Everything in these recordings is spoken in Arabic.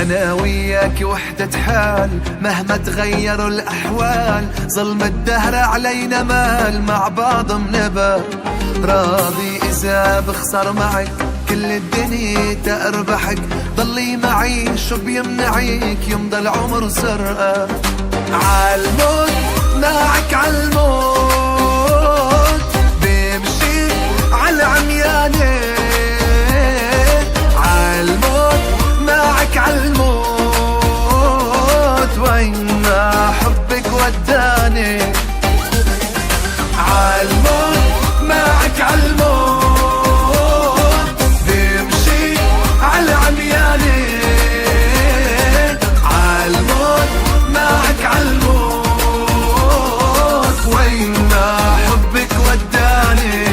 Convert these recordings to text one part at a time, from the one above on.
أنا وياك وحدة حال مهما تغيروا الأحوال، ظلم الدهر علينا مال مع بعض منبال. راضي إذا بخسر معك كل الدنيا تأربحك، ضلي معي شو بيمنعيك يمضى العمر سرقة. عالموت معك عالموت بمشي عالعميانة، عالموت معك عالموت وين ما حبك وداني. عالموت معك عالموت بمشي عالعميانة، عالموت معك عالموت وين ما حبك وداني.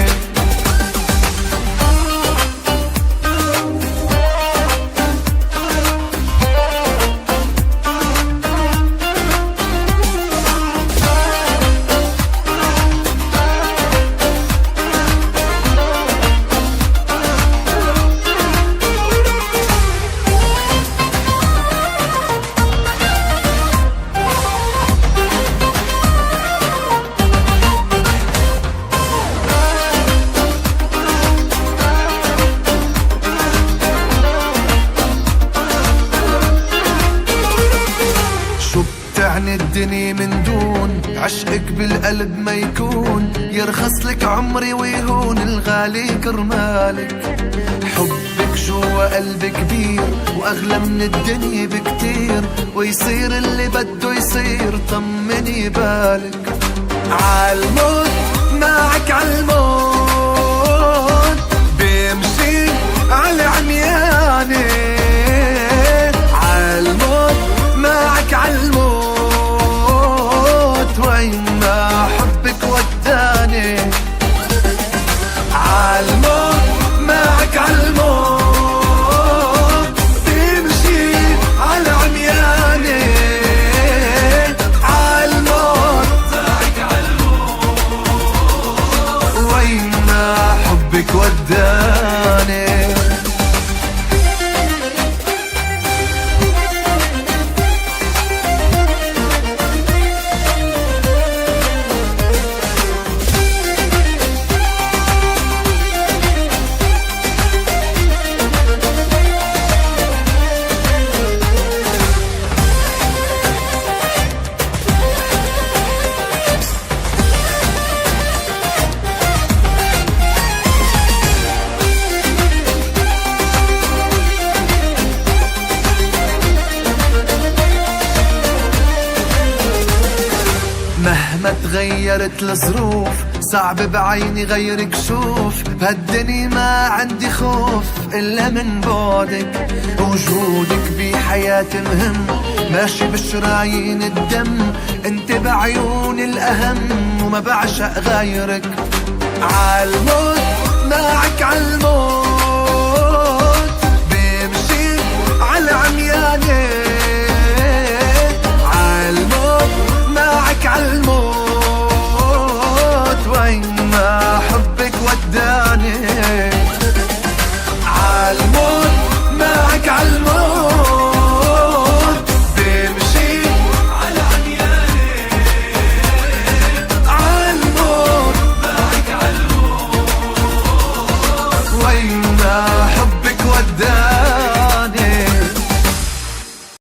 تعني الدنيا من دون عشقك بالقلب ما يكون، يرخص لك عمري ويهون الغالي كرمالك. حبك جوا قلبي كبير واغلى من الدنيا بكتير، ويصير اللي بده يصير طمني بالك. عالموت معك عالموت بمشي عالعميانة، عالموت معك عالموت وين ما حبك وداني. عالموت معك عالموت بمشي عالعميانة، عالموت معك عالموت وين ما حبك وداني. مهما تغيرت الظروف صعب بعيني غيرك شوف، بهالدنيا ما عندي خوف إلا من بعدك. وجودك بحياتي مهم ماشي بشرايين الدم، انت بعيوني الأهم وما بعشق غيرك. عالموت معك عالموت بمشي عالعميانة، عالموت معك عالموت وين ما حبك وداني.